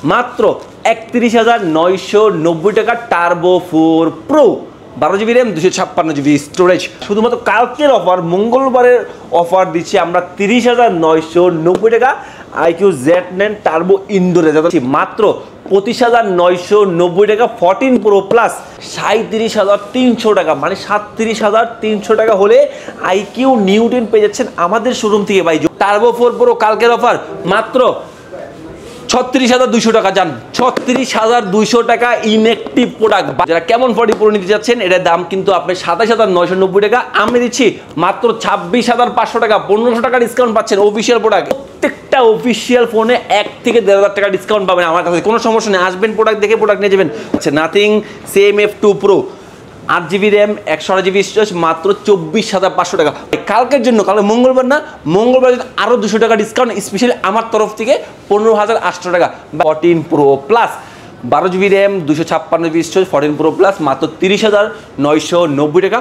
মাত্র ৩১,৯৯০ টাকা turbo 4 pro 12 GB RAM 256 GB storage. শুধুমাত্র কালকের অফার, মঙ্গলবারের অফার দিচ্ছি আমরা ৩০,৯৯০ টাকা IQ Z9 টার্বো ইনডোরে যাচ্ছে মাত্র ২৫,৯৯০ টাকা 14 প্রো প্লাস ৩৭,৩০০ টাকা, মানে ৩৭,৩০০ টাকা হলে IQ নিউ 10 পেয়ে যাচ্ছেন আমাদের শোরুম থেকে ভাই। টার্বো 4 প্রো কালকের অফার মাত্র ৩৬,২০০ টাকা। যান ৩৬,২০০ টাকা ইনঅ্যাক্টিভ প্রোডাক্ট। যারা কেমন 40 প্রো নিতে যাচ্ছেন এটার দাম কিন্তু আপনি ২৭,৯৯০ টাকা, আমি দিচ্ছি মাত্র ২৬,৫০০ টাকা, ১৫০০ টাকা ডিসকাউন্ট পাচ্ছেন অফিসিয়াল প্রোডাক্ট। প্রত্যেকটা অফিসিয়াল ফোনে ১ থেকে ১,৫০০ টাকা ডিসকাউন্ট পাবেন আমার কাছে, কোনো সমস্যা নেই। আসবেন প্রোডাক্ট দেখে প্রোডাক্ট নিয়ে যাবেন। আচ্ছা, nothing CMF2 pro 8 GB RAM 128 GB storage মাত্র ২৪,৫০০ টাকা। কালকের জন্য, কালকে মঙ্গলবার না, মঙ্গলবার আরও 200 টাকা ডিসকাউন্ট স্পেশালি আমার তরফ থেকে ১৫,৮০০ টাকা। 14 pro plus 12 GB RAM 256 GB storage 14 pro plus মাত্র ৩০,৯৯০ টাকা।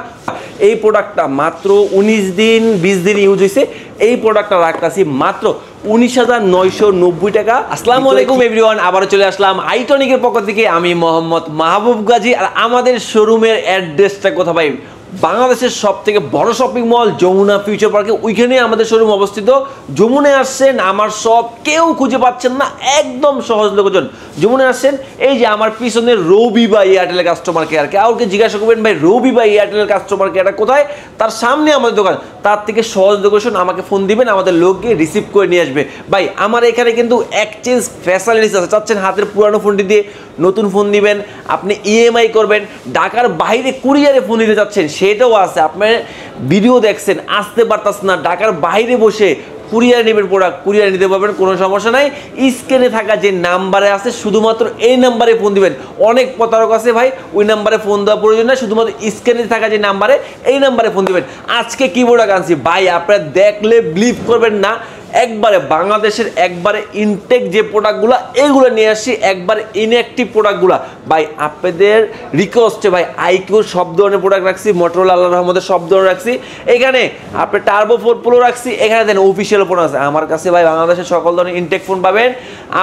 এই প্রোডাক্টটা মাত্র 19 দিন 20 দিন ইউজ হয়েছে, এই প্রোডাক্টটা রাখতেছি মাত্র 19,990 টাকা। আসসালামু আলাইকুম এভরিওয়ান, আবারও চলে আসলাম আইটনিকের পক্ষ থেকে। আমি মোহাম্মদ মাহবুব গাজী। আর আমাদের শোরুমের অ্যাড্রেসটা কোথা ভাই? বাংলাদেশের সব থেকে বড় শপিং মল যমুনা ফিউচার পার্কে, ওইখানে আমাদের শোরুম অবস্থিত। যমুনায় আসছেন, আমার সব কেউ খুঁজে পাচ্ছেন না, একদম সহজ লোকজন। যমুনায় আসছেন, এই যে আমার পিছনে রবি বা এয়ারটেলের কাস্টমার কেয়ার, কাউকে জিজ্ঞাসা করবেন ভাই রবি বা এয়ারটেলের কাস্টমার কেয়ারটা কোথায়, তার সামনে আমাদের দোকান। তার থেকে সহজ লোকেশন, আমাকে ফোন দিবেন, আমাদের লোককে রিসিভ করে নিয়ে আসবে। ভাই আমার এখানে কিন্তু এক্সচেঞ্জ ফ্যাসিলিটিস আছে। চাচ্ছেন হাতের পুরানো ফোনটি দিয়ে নতুন ফোন দিবেন, আপনি EMI করবেন, ঢাকার বাইরে কুরিয়ারে ফোন দিতে চাচ্ছেন সেটাও আছে। আপনার ভিডিও দেখছেন, আসতে পারতেছেন না, ঢাকার বাইরে বসে কুরিয়ার নেবেন প্রোডাক্ট, কুরিয়ার নিতে পারবেন, কোনো সমস্যা নাই। স্ক্রিনে থাকা যে নাম্বারে আছে শুধুমাত্র এই নাম্বারে ফোন দিবেন। অনেক প্রতারক আছে ভাই, ওই নাম্বারে ফোন দেওয়া প্রয়োজন না, শুধুমাত্র স্ক্রিনে থাকা যে নাম্বারে, এই নাম্বারে ফোন দিবেন। আজকে কি প্রোডাক্ট আনছি ভাই, আপনারা দেখলে বিলিভ করবেন না। একবারে বাংলাদেশের একবারে ইনটেক যে প্রোডাক্টগুলো, এইগুলো নিয়ে আসছি, একবারে ইনঅ্যাক্টিভ প্রোডাক্টগুলো। ভাই আপনাদের রিকোয়েস্টে ভাই IQর সব ধরনের প্রোডাক্ট রাখছি, মোটরোলা আল্লাহর রহমতে সব ধরনের রাখছি। এখানে আপনি টার্বো 4 প্রো রাখছি, এখানে দেন অফিসিয়াল ফোন আছে আমার কাছে ভাই। বাংলাদেশের সকল ধরনের ইনটেক ফোন পাবেন।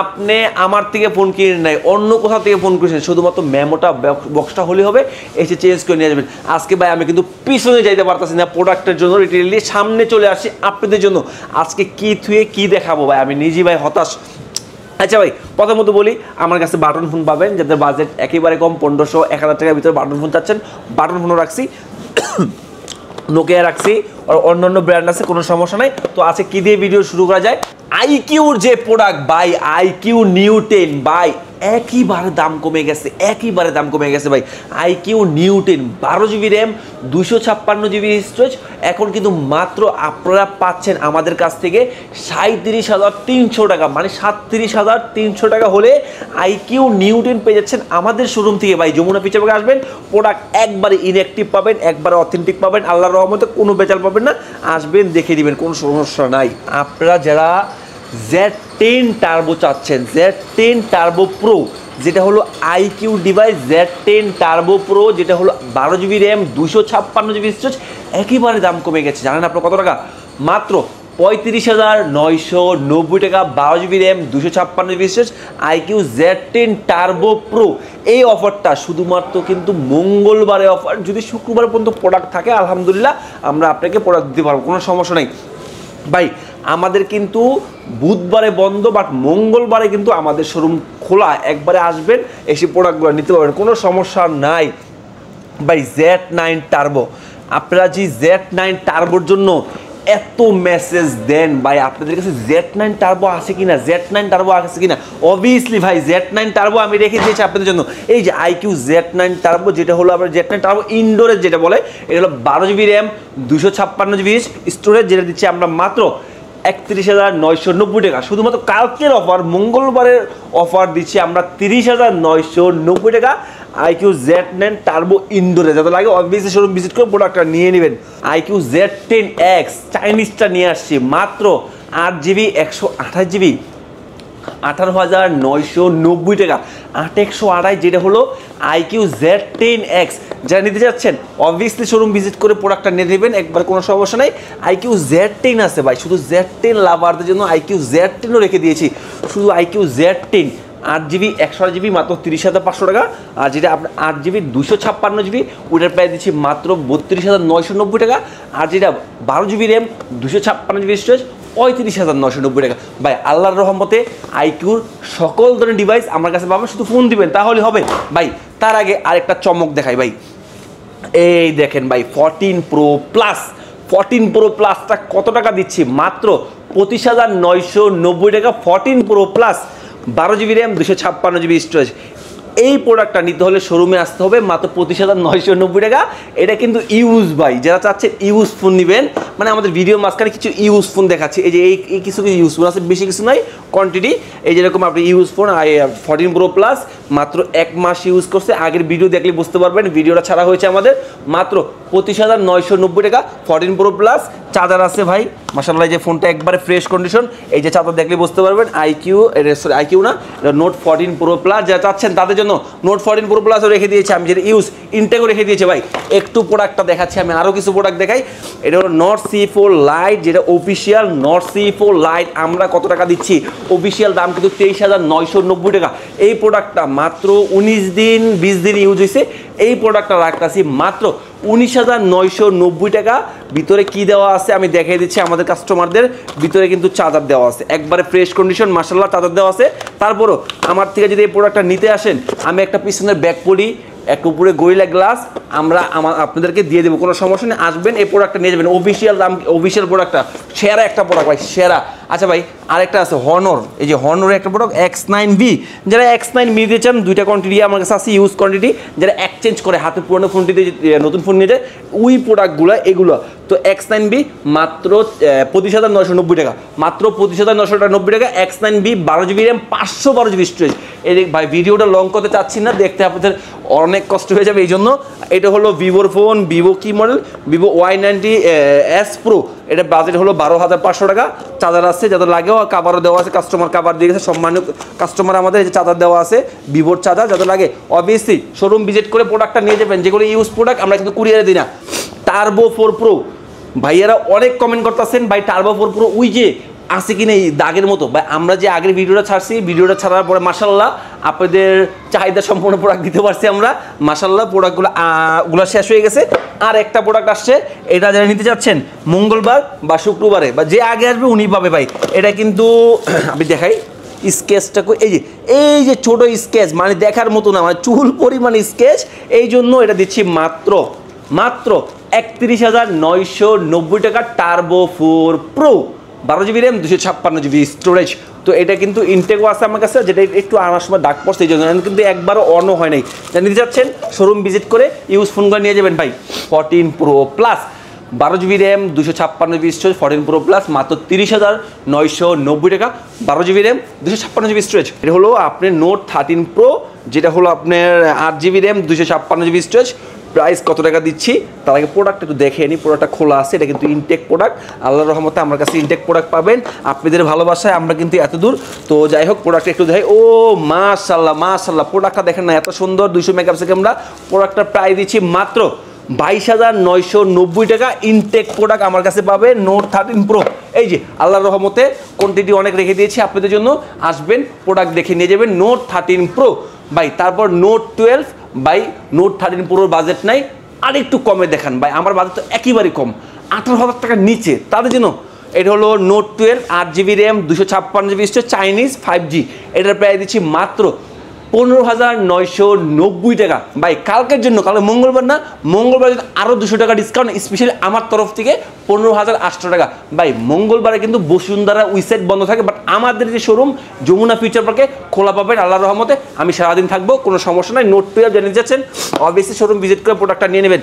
আপনি আমার থেকে ফোন কিনে নাই, অন্য কোথাও থেকে ফোন করেছেন, শুধুমাত্র মেমোটা বক্সটা হলে হবে, এসে চেঞ্জ করে নিয়ে যাবেন। আজকে ভাই আমি কিন্তু পিছনে যাইতে পারতেছি না প্রোডাক্টের জন্য, রিটেইলি সামনে চলে আসছি আপনাদের জন্য। আজকে কি থুয়ে কি দেখাবো ভাই, আমি নিজেই ভাই হতাশ। আচ্ছা ভাই, প্রথমত বলি, আমার কাছে বাটন ফোন পাবেন, যাদের বাজেট একেবারে কম, ১৫০০-১,০০০ টাকার ভিতরে বাটন ফোন চাচ্ছেন, বাটন ফোনও রাখছি, নোকিয়া রাখছি, আর অন্যান্য ব্র্যান্ড আছে, কোনো সমস্যা নাই। তো আজকে কি দিয়ে ভিডিও শুরু করা যায়? IQর যে প্রোডাক্ট ভাই, IQ নিউ 10 ভাই, একইবারে দাম কমে গেছে, একইবারে দাম কমে গেছে ভাই। IQ new 10 12 GB RAM 256 GB storage, এখন কিন্তু মাত্র আপনারা পাচ্ছেন আমাদের কাছ থেকে ৩৭,৩০০ টাকা, মানে ৩৭,৩০০ টাকা হলে IQ নিউ 10 পেয়ে যাচ্ছেন আমাদের শোরুম থেকে ভাই। যমুনা ফিচার পার্কে আসবেন, প্রোডাক্ট একবারে ইনঅ্যাক্টিভ পাবেন, একবারে অথেন্টিক পাবেন, আল্লাহর রহমতে কোনো বেচাল পাবেন না। আসবেন, দেখে দিবেন, কোনো সমস্যা নাই। আপনারা যারা Z10 টার্বো চাচ্ছেন, Z10 টার্বো প্রো, যেটা হলো IQ device, Z10 turbo pro, যেটা হলো 12 GB RAM 256 GB স্টোরেজ, একেবারে দাম কমে গেছে। জানেন আপনার কত টাকা? মাত্র ৩৫,৯৯০ টাকা, 12 GB RAM 256 GB storage, IQ Z10 turbo pro. এই অফারটা শুধুমাত্র কিন্তু মঙ্গলবারে অফার, যদি শুক্রবার পর্যন্ত প্রোডাক্ট থাকে আলহামদুলিল্লাহ আমরা আপনাকে প্রোডাক্ট দিতে পারবো, কোনো সমস্যা নেই ভাই। আমাদের কিন্তু বুধবারে বন্ধ, বাট মঙ্গলবারে কিন্তু আমাদের শোরুম খোলা। একবারে আসবেন, এসে প্রোডাক্টগুলো নিতে পারবেন, কোনো সমস্যা নাই ভাই। Z9 টার্বো, আপনারা যে Z9 টার্বোর জন্য এত মেসেজ দেন ভাই, আপনাদের কাছে Z9 টার্বো আছে কিনা, Z9 টার্বো আছে কিনা? অবভিয়াসলি ভাই Z9 টার্বো আমি রেখে দিয়েছি আপনাদের জন্য। এই যে IQ Z9 টার্বো, যেটা হলো আপনার Z9 টার্বো ইনডোরের যেটা বলে, এটা হলো 12 GB RAM 256 GB স্টোরেজ, যেটা দিচ্ছি আমরা মাত্র ৩১,৯৯০ টাকা। শুধুমাত্র কালকের অফার, মঙ্গলবারের অফার দিচ্ছি আমরা ৩০,৯৯০ টাকা। IQ Z9 টার্বো ইনডোরে, যাতে লাগে অবভিয়াসলি শোরুম ভিজিট করে প্রোডাক্টটা নিয়ে নেবেন। IQ Z10X চাইনিজটা নিয়ে আসছি মাত্র 8 GB 128 GB 18,990 টাকা। 8,128, যেটা হলো IQ Z10X। যারা নিতে যাচ্ছেন অবভিয়াসলি শোরুম ভিজিট করে প্রোডাক্টটা নিয়ে নেবেন, একবার কোনো সমস্যা নাই। IQ Z10 আছে ভাই, শুধু Z10 লাভারদের জন্য IQ Z10ও রেখে দিয়েছি, শুধু IQ Z10 8GB 128GB মাত্র 30,500 টাকা, আর যেটা আপনার 8GB 256GB ওটার প্রাইস দিচ্ছি মাত্র 32,990 টাকা, আর যেটা 12GB র্যাম 256GB স্টোরেজ 35,990 টাকা। ভাই আল্লাহর রহমতে আইকিউর সকল ধরনের ডিভাইস আমার কাছে পাবেন, শুধু ফোন দিবেন তাহলে হবে। ভাই তার আগে আরেকটা চমক দেখাই ভাই, এই দেখেন ভাই 14 Pro Plus, 14 Pro Plusটা কত টাকা দিচ্ছি? মাত্র 25,990 টাকা। 14 Pro Plus 12GB RAM 256GB storage. এই প্রোডাক্টটা নিতে হলে শোরুমে আসতে হবে, মাত্র 25,990 টাকা। এটা কিন্তু ইউজ ভাই, যারা চাচ্ছেন ইউজ ফোন নেবেন, মানে আমাদের ভিডিও মাঝখানে কিছু ইউজ ফোন দেখাচ্ছি, এই যে এই কিছু ইউজ ফোন আছে, বেশি কিছু নাই কোয়ান্টিটি। এই যেরকম আপনি ইউজ ফোন 14 Pro Plus মাত্র 1 মাস ইউজ করছে, আগের ভিডিও দেখলে বুঝতে পারবেন, ভিডিওটা ছাড়া হয়েছে আমাদের, মাত্র 25,990 টাকা 14 Pro Plus। চার্জার আছে ভাই মাশাআল্লাহ, যে ফোনটা একবারে ফ্রেশ কন্ডিশন, এই যে চার্জার দেখলে বুঝতে পারবেন। আইকিউ না, নোট 14 Pro Plus যারা চাচ্ছেন তাদের জন্য নোট 14 Pro Plus রেখে দিয়েছি আমি, যেটা ইউজ ইনটেকও রেখে দিয়েছি ভাই। একটু প্রোডাক্টটা দেখাচ্ছি আমি, আরও কিছু প্রোডাক্ট দেখাই। এটা হলো Nord C4 Lite, যেটা অফিসিয়াল Nord C4 Lite। আমরা কত টাকা দিচ্ছি? অফিসিয়াল দাম কিন্তু 23,990 টাকা। এই প্রোডাক্টটা মাত্র 19-20 দিন ইউজ হয়েছে, এই প্রোডাক্টটা রাখতেছি মাত্র 19,990 টাকা। ভিতরে কি দেওয়া আছে আমি দেখিয়ে দিচ্ছি আমাদের কাস্টমারদের। ভিতরে কিন্তু চার্জার দেওয়া আছে, একবারে ফ্রেশ কন্ডিশন মাশাআল্লাহ চার্জার দেওয়া আছে। তারপরও আমার থেকে যদি এই প্রোডাক্টটা নিতে আসেন, আমি একটা পিছনের ব্যাক পরি, একটা উপরে গরিলা গ্লাস আপনাদেরকে দিয়ে দেবো, কোনো সমস্যা নেই। আসবেন এই প্রোডাক্টটা নিয়ে যাবেন, অফিসিয়াল দাম, অফিসিয়াল প্রোডাক্টটা সেরা একটা প্রোডাক্ট ভাই, সেরা। আচ্ছা ভাই আরেকটা আছে হনর, এই যে হনরের একটা প্রোডাক্ট X9V। যারা X9V দিতে চান, দুইটা কোয়ান্টিটি আমার কাছে আছে, ইউজ কোয়ান্টিটি, যারা এক্সচেঞ্জ করে হাতে পুরনো ফোনটিতে নতুন ফোন নিয়ে যায়, ওই প্রোডাক্টগুলো এগুলো। তো X9V মাত্র 25,990 টাকা, মাত্র 25,990 টাকা। X9V 12GB RAM 512GB storage. এই ভাই ভিডিওটা লং করতে চাচ্ছি না, দেখতে আপনাদের অনেক কষ্ট হয়ে যাবে, এই জন্য। এটা হলো ভিভোর ফোন, ভিভো কি মডেল? Vivo Y90S Pro। এটা বাজেট হলো 12,500 টাকা। চার্জার আছে, যাদের লাগেও কাভারও দেওয়া আছে, কাস্টমার কাভার দিয়ে গেছে, সম্মানীয় কাস্টমার আমাদের। এই যে চার্জার দেওয়া আছে, ভিভোর চার্জার, যাদের লাগে অবভিয়াসলি শোরুম ভিজিট করে প্রোডাক্টটা নিয়ে যাবেন। যেগুলো ইউজ প্রোডাক্ট আমরা কিন্তু কুরিয়ারে দিই না। Turbo 4 Pro, ভাইয়ারা অনেক কমেন্ট করতেছেন ভাই Turbo 4 Pro ওই যে আছে কিনা এই দাগের মতো। ভাই আমরা যে আগের ভিডিওটা ছাড়ছি, ভিডিওটা ছাড়ার পরে মাশাআল্লাহ আপনাদের চাহিদা সম্পূর্ণ প্রোডাক্ট দিতে পারছি আমরা মাশাআল্লাহ। প্রোডাক্টগুলো শেষ হয়ে গেছে, আর একটা প্রোডাক্ট আসছে। এটা যারা নিতে চাচ্ছেন মঙ্গলবার বা শুক্রবারে বা যে আগে আসবে উনি পাবে ভাই। এটা কিন্তু আমি দেখাই স্কেচটা, এই যে ছোট স্কেচ, মানে দেখার মতো না, মানে চুল পরিমাণ স্কেচ। এই জন্য এটা দিচ্ছি মাত্র 31,990 টাকা। Turbo 4 Pro 12GB RAM 256GB storage. তো এটা কিন্তু ইনটেকও আছে আমার কাছে, যেটা একটু আনার সময় দাগ পড়ছে, এই জন্য কিন্তু একবারও অনও হয় নাই। যা নিতে যাচ্ছেন শোরুম ভিজিট করে ইউজ ফোনগুলো নিয়ে যাবেন ভাই। 14 Pro Plus 12GB RAM 256GB storage, 14 Pro Plus মাত্র 30,990 টাকা। 12GB RAM 256GB storage. এটা হলো আপনার নোট 13 Pro, যেটা হলো আপনার 8GB RAM 256GB storage. Price কত টাকা দিচ্ছি তার আগে প্রোডাক্ট একটু দেখে নিই। প্রোডাক্টটা খোলা আছে, এটা কিন্তু ইনটেক প্রোডাক্ট। আল্লাহর রহমতে আমার কাছে ইনটেক প্রোডাক্ট পাবেন, আপনাদের ভালোবাসায় আমরা কিন্তু এত দূর। তো যাই হোক প্রোডাক্টটা একটু দেখাই। ও মাশাআল্লাহ মাশাআল্লাহ, প্রোডাক্টটা দেখেন না এত সুন্দর, 200 মেগাপিক্সেল ক্যামেরা। প্রোডাক্টটার প্রাইস দিচ্ছি মাত্র 22,990 টাকা। ইনটেক প্রোডাক্ট আমার কাছে পাবে নোট 13 Pro। এই যে আল্লাহর রহমতে কোয়ান্টিটি অনেক রেখে দিয়েছি আপনাদের জন্য, আসবেন প্রোডাক্ট দেখে নিয়ে যাবেন। নোট 13 Pro ভাই। তারপর নোট 12 ভাই, নোট 13 Proর বাজেট নাই, আর একটু কমে দেখান ভাই। আমার বাজেট তো একেবারেই কম, 18,000 টাকার নিচে, তাদের জন্য এটা হলো note 12 8GB RAM 256GB storage, Chinese 5G। এটার প্রাইস দিচ্ছি মাত্র 15,990 টাকা ভাই। কালকের জন্য, কালকে মঙ্গলবার না, মঙ্গলবার আরও 200 টাকা ডিসকাউন্ট স্পেশালি আমার তরফ থেকে 15,800 টাকা ভাই। মঙ্গলবারে কিন্তু বসুন্ধরা ওয়েবসাইট বন্ধ থাকে, বাট আমাদের যে শোরুম যমুনা ফিউচার পার্কে খোলা পাবেন আল্লাহর রহমতে। আমি সারাদিন থাকবো, কোনো সমস্যা নাই। নোট 12 জানিয়ে যাচ্ছেন, অবভিয়াসলি শোরুম ভিজিট করে প্রোডাক্টটা নিয়ে নেবেন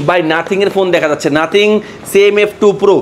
ভাই। নাথিংয়ের ফোন দেখা যাচ্ছে, nothing CMF2 Pro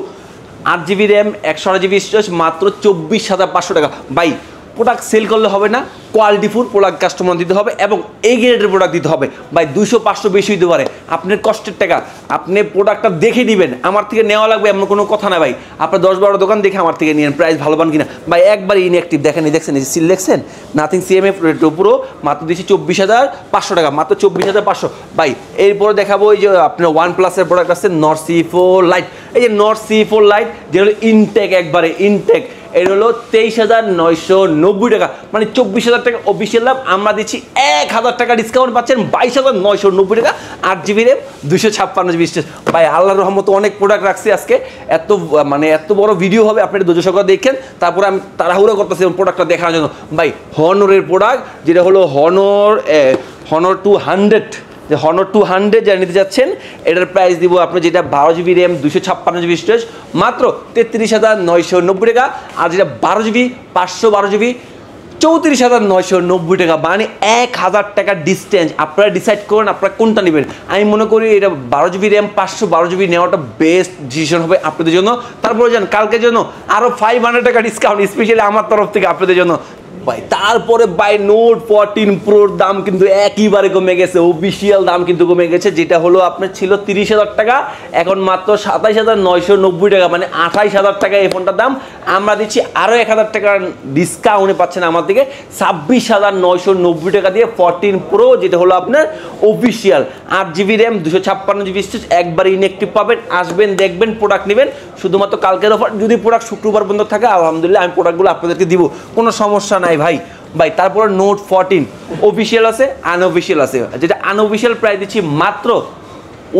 8GB RAM 128GB storage, মাত্র 24,500 টাকা ভাই। প্রোডাক্ট সেল করলে হবে না, কোয়ালিটিফুল প্রোডাক্ট কাস্টমার দিতে হবে এবং এই গ্রেডের প্রোডাক্ট দিতে হবে ভাই। 200-500 বেশি দিতে পারে, আপনার কষ্টের টাকা, আপনি প্রোডাক্টটা দেখে দিবেন। আমার থেকে নেওয়া লাগবে এমন কোনো কথা না ভাই। আপনার 10-12 দোকান দেখে আমার থেকে নিন, প্রাইস ভালো পান কিনা ভাই। একবার ইনঅ্যাক্টিভ দেখেন, দেখছেন এই সিল দেখছেন, নাথিং CMF2 Pro মাত্র দিচ্ছি 24,500 টাকা, মাত্র 24,500 ভাই। এরপরে দেখাবো এই যে আপনার OnePlus-এর প্রোডাক্ট আছে Nord C4 Lite। এই যে Nord C4 Lite যেটা ইনটেক, একবারে ইনটেক। এটা হলো 23,990 টাকা, মানে 24,000 টাকা অফিসিয়াল দাম। আমরা দিচ্ছি 1,000 টাকা ডিসকাউন্ট পাচ্ছেন 22,990 টাকা। 8GB RAM 256GB storage. ভাই আল্লাহর রহমতে অনেক প্রোডাক্ট রাখছি আজকে, এত বড় ভিডিও হবে, আপনি ধৈর্য সহকারে দেখেন। তারপরে আমি তাড়াহুড়ো করতেছি প্রোডাক্টটা দেখানোর জন্য। ভাই হনরের প্রোডাক্ট, যেটা হলো হনর 200, যে হনর 200 যারা নিতে যাচ্ছেন, এটার প্রাইস দিব আপনি, যেটা 12GB RAM 256GB স্টোরেজ মাত্র 33,990 টাকা। আর যেটা 12GB 512GB 34,990 টাকা, মানে 1,000 টাকা ডিস্টেন্স। আপনারা ডিসাইড করেন আপনারা কোনটা নেবেন। আমি মনে করি এটা 12GB RAM 512GB নেওয়াটা বেস্ট ডিসিশন হবে আপনাদের জন্য। তারপরে যান কালকের জন্য আরও 500 টাকা ডিসকাউন্ট স্পেশালি আমার তরফ থেকে আপনাদের জন্য ভাই। তারপরে বাই নোট 14 প্রোর দাম কিন্তু একইবারে কমে গেছে, অফিসিয়াল দাম কিন্তু কমে গেছে। যেটা হলো আপনার ছিল 30,000 টাকা, এখন মাত্র 27,990 টাকা, মানে 28,000 টাকা এই ফোনটার দাম। আমরা দিচ্ছি আরও 1,000 টাকার ডিসকাউন্টে পাচ্ছেন আমার থেকে 26,990 টাকা দিয়ে 14 প্রো, যেটা হলো আপনার official. 8GB RAM 256GB storage, একবার ইনঅ্যাক্টিভ পাবেন। আসবেন, দেখবেন, প্রোডাক্ট নেবেন। শুধুমাত্র কালকের অফার, যদি প্রোডাক্ট শুক্রবার পর্যন্ত থাকে আলহামদুলিল্লাহ আমি প্রোডাক্টগুলো আপনাদেরকে দিব, কোনো সমস্যা নাই ভাই। তারপর নোট 14 অফিসিয়াল আছে, আনঅফিসিয়াল আছে। যেটা আনঅফিসিয়াল প্রাইস দিচ্ছি মাত্র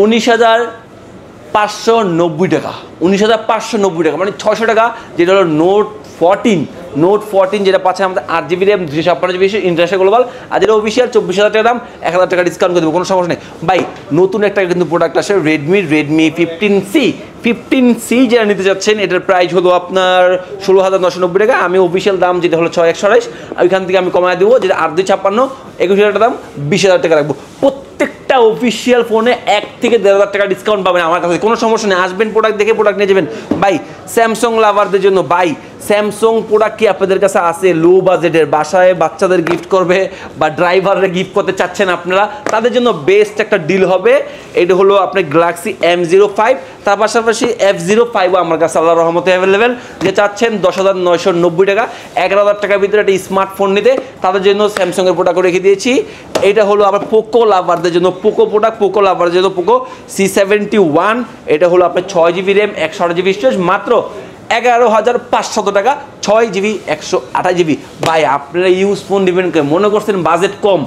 19,590 টাকা, 19,590 টাকা, মানে 600 টাকা। যেটা হলো নোট 14 যেটা পাচ্ছে আমাদের 8GB RAM 256GB international global. আর যেটা অফিসিয়াল 24,000 টাকা দাম, 1,000 টাকা ডিসকাউন্ট করে দেবো, কোনো সমস্যা নেই ভাই। নতুন একটা কিন্তু প্রোডাক্ট আসে রেডমি 15C যারা নিতে যাচ্ছেন, এটার প্রাইস হলো আপনার 16,990 টাকা। আমি অফিসিয়াল দাম যেটা হলো 6,128, ওইখান থেকে আমি কমায় দেবো, যেটা 8,256 21,000 টাকা দাম, 20,000 টাকা রাখবো। প্রত্যেকটা অফিসিয়াল ফোনে 1 থেকে 1,500 টাকা ডিসকাউন্ট পাবেন আমার কাছে, কোনো সমস্যা নেই। আসবেন, প্রোডাক্ট দেখে প্রোডাক্ট নিয়ে যাবেন ভাই। স্যামসাং লাভারদের জন্য ভাই, স্যামসাং প্রোডাক্ট কি আপনাদের কাছে আছে লো বাজেটের, বাসায় বাচ্চাদের গিফট করবে বা ড্রাইভাররা গিফট করতে চাচ্ছেন আপনারা, তাদের জন্য বেস্ট একটা ডিল হবে। এটা হলো আপনার গ্যালাক্সি M05, তার পাশাপাশি F05ও আমার কাছে আল্লাহর রহমতে অ্যাভেলেবেল। যে চাচ্ছেন 10,990 টাকা, 11,000 টাকার ভিতরে একটা স্মার্টফোন নিতে, তাদের জন্য স্যামসাংয়ের প্রোডাক্ট রেখে দিয়েছি। এটা হলো আবার পোকো লাভারদের জন্য, পোকো লাভারদের জন্য পোকো C71। এটা হলো আপনার 6GB RAM 128GB স্টোরেজ মাত্র 11,500 টাকা, 6GB 128GB। ভাই আপনারা ইউজ ফোন নেবেন, মনে করছেন বাজেট কম,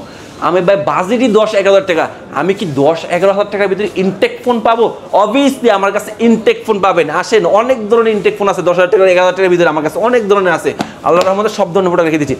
আমি ভাই বাজেটই 10-11,000 টাকা, আমি কি 10-11,000 টাকার ভিতরে ইনটেক ফোন পাবো? অবভিয়াসলি আমার কাছে ইনটেক ফোন পাবেন। আসেন, অনেক ধরনের ইনটেক ফোন আছে 10,000 টাকা 11,000 টাকার ভিতরে, আমার কাছে অনেক ধরনের আছে। আল্লাহর রহমতে সব ধরনের প্রোডাক্ট রেখে দিচ্ছি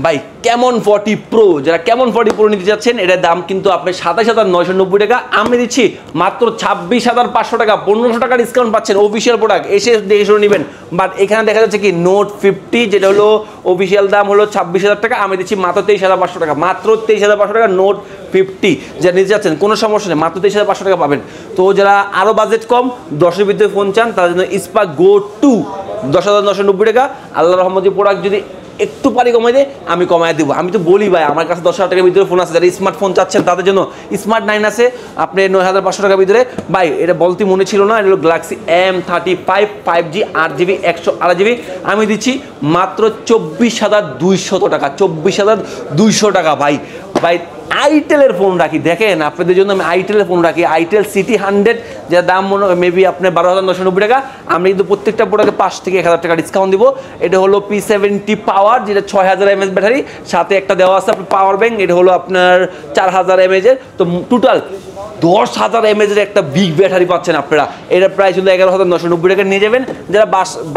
ভাই। কেমন 40 প্রো, যারা কেমন 40 প্রো নিতে যাচ্ছেন, এটার দাম কিন্তু আপনি 27,990 টাকা। আমি দিচ্ছি মাত্র 26,500 টাকা, 1,500 টাকা ডিসকাউন্ট পাচ্ছেন। অফিসিয়াল প্রোডাক্ট এসে দেখে শুনে নেবেন। বাট এখানে দেখা যাচ্ছে কি নোট 50, যেটা হলো অফিসিয়াল দাম হলো 26,000 টাকা, আমি দিচ্ছি মাত্র 23,500 টাকা, মাত্র 23,500 টাকা নোট 50 যারা নিতে যাচ্ছেন, কোনো সমস্যা নেই, মাত্র 23,500 টাকা পাবেন। তো যারা আরও বাজেট কম 10-এর ভিতরে ফোন চান, তাদের জন্য স্পার্ক গো 2 10,990 টাকা। আল্লাহর রহমতে প্রোডাক্ট যদি একটু পারি কমাই দেয় আমি কমায় দেবো। আমি তো বলি ভাই আমার কাছে 10,000 টাকার ভিতরে ফোন আছে, যারা স্মার্টফোন চাচ্ছেন তাদের জন্য স্মার্ট 9 আছে আপনি 9,500 টাকার ভিতরে। ভাই এটা বলতে মনে ছিল না, এটা হলো Galaxy M35 5G 8GB 128GB। আমি দিচ্ছি মাত্র 24,200 টাকা, 24,200 টাকা। ভাই আইটেলের ফোন রাখি, দেখেন আপনাদের জন্য আমি আইটেলের ফোন রাখি, আইটেল সিটি 100 যার দাম মেবি আপনার 12,990 টাকা। আমি কিন্তু প্রত্যেকটা প্রোডাক্টে 5 থেকে 1,000 টাকা ডিসকাউন্ট দিব। এটা হলো P70 পাওয়ার, যেটা 6,000 mAh ব্যাটারি, সাথে একটা দেওয়া আছে আপনার পাওয়ার ব্যাংক, এটা হলো আপনার 4,000 mAh এর। তো টোটাল 10,000 mAh এর একটা বিগ ব্যাটারি পাচ্ছেন আপনারা। এটার প্রাইস হলো 11,990 টাকা। নিয়ে যাবেন যারা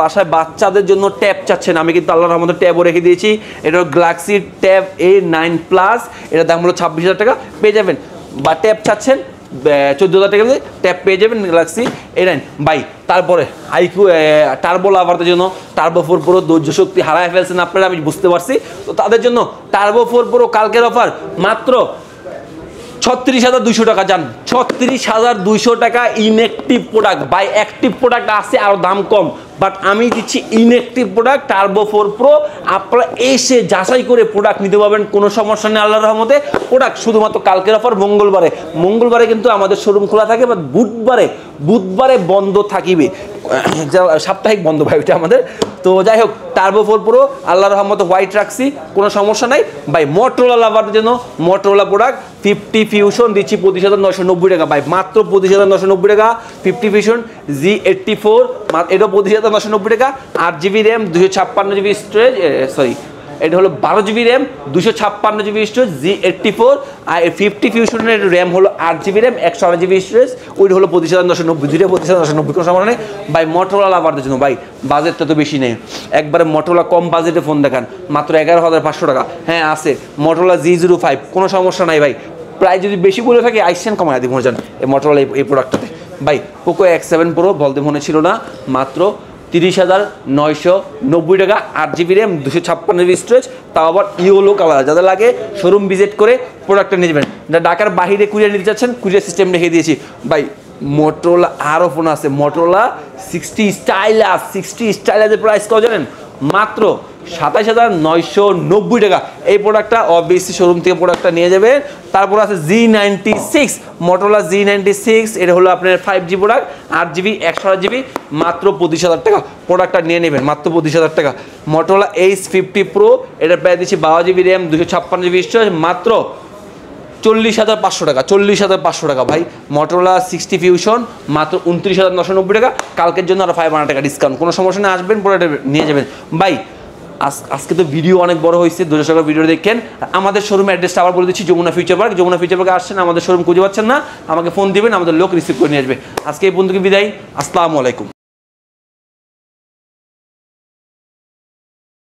বাসায় বাচ্চাদের জন্য ট্যাব চাচ্ছেন, আমি কিন্তু আল্লাহর রহমতে ট্যাবও রেখে দিয়েছি। এটা হলো গ্যালাক্সি ট্যাব A9 প্লাস, এটার দাম হলো 26,000 টাকা, পেয়ে যাবেন। বা ট্যাব চাচ্ছেন 14,000 টাকা দিয়ে ট্যাব পেয়ে যাবেন গ্যালাক্সি A9 ভাই। তারপরে আইকিউ টার্বো লাভারদের জন্য টার্বো 4 প্রো, ধৈর্য শক্তি হারায় ফেলছেন আপনারা, আমি বুঝতে পারছি। তো তাদের জন্য টার্বো 4 প্রো কালকের অফার মাত্র 36,200 টাকা। যান 36,200 টাকা inactive product. Buy active product আছে আরও দাম কম, বাট আমি দিচ্ছি ইনঅ্যাক্টিভ প্রোডাক্ট টার্বো 4 প্রো। আপনারা এসে যাচাই করে প্রোডাক্ট নিতে পারবেন, কোনো সমস্যা নেই আল্লাহর রহমতে। প্রোডাক্ট শুধুমাত্র কালকের অফার মঙ্গলবারে কিন্তু আমাদের শোরুম খোলা থাকে, বাট বুধবারে বন্ধ থাকিবে। সাপ্তাহিক বন্ধ ভাই ওইটা আমাদের। তো যাই হোক, টার্বো 4 প্রো আল্লাহর রহমতে হোয়াইট রাখছি, কোনো সমস্যা নাই ভাই। মোটরোলা লাভারদের জন্য মোটরোলা প্রোডাক্ট 50 ফিউশন দিচ্ছি 25,990 টাকা ভাই, মাত্র 25,990 টাকা। 50 ফিউশন Z84 এটাও 25,990 টাকা। 8GB RAM 256GB storage, sorry এটা হলো 12GB RAM 256GB storage Z84। আর 50 ফিউশনের র্যাম হলো 8GB র্যাম 128GB স্টোরেজ, ওইটা হলো 25,990, দুইটা 25,990, কোনো সমস্যা নেই ভাই। মোটরোলা লাভারদের জন্য ভাই, বাজেটটা তো বেশি নেই, একবারে মোটরোলা কম বাজেটে ফোন দেখান, মাত্র 11,500 টাকা। হ্যাঁ আছে মোটরোলা Z05, কোনো সমস্যা নাই ভাই। প্রায় যদি বেশি বলে থাকে আইসেন কমায় দিব জান এই মোটরোলা এই প্রোডাক্টটাতে ভাই। পোকো X7 প্রো বলতে মনে ছিল না, মাত্র 30,990 টাকা। 8GB র্যাম 256GB স্টোরেজ, তাও আবার ইয়েলো কালার। যাদের লাগে শোরুম ভিজিট করে প্রোডাক্টটা নিয়ে যাবেন। ঢাকার বাইরে কুরিয়ার নিতে যাচ্ছেন, কুরিয়ার সিস্টেম রেখে দিয়েছি ভাই। মোটরোলা আরও ফোন আছে, মোটরোলা 60 স্টাইলাসের প্রাইস কত জানেন? মাত্র 27,990 টাকা। এই প্রোডাক্টটা অবভিয়াসলি শোরুম থেকে প্রোডাক্টটা নিয়ে যাবেন। তারপর আছে Z96, মোটরোলা Z96, এটা হলো আপনার 5G প্রোডাক্ট, 8GB 128GB, মাত্র 25,000 টাকা। প্রোডাক্টটা নিয়ে নেবেন মাত্র 25,000 টাকা। মোটরোলা H50 প্রো, এটা প্রায় দিচ্ছি 12GB র্যাম 256GB স্টোরেজ, মাত্র 40,500 টাকা। 40,500 টাকা ভাই। মোটরোলা 60 ফিউশন মাত্র 29,990 টাকা। কালকের জন্য আরও 500 টাকা ডিসকাউন্ট, কোনো সমস্যা নেই, আসবেন প্রোডাক্ট নিয়ে যাবেন ভাই। আজকে তো ভিডিও অনেক বড় হয়েছে, 200 টাকা ভিডিও দেখেন। আমাদের শোরুমের অ্যাড্রেসটা আবার বলে দিচ্ছি, Jamuna Future Park. Jamuna Future পার্কে আসছেন, আমাদের শোরুম খুঁজে পাচ্ছেন না, আমাকে ফোন দিবেন, আমাদের লোক রিসিভ করে নিয়ে আসবে। আজকে এই বন্ধুকে বিদায়, আসসালামু আলাইকুম।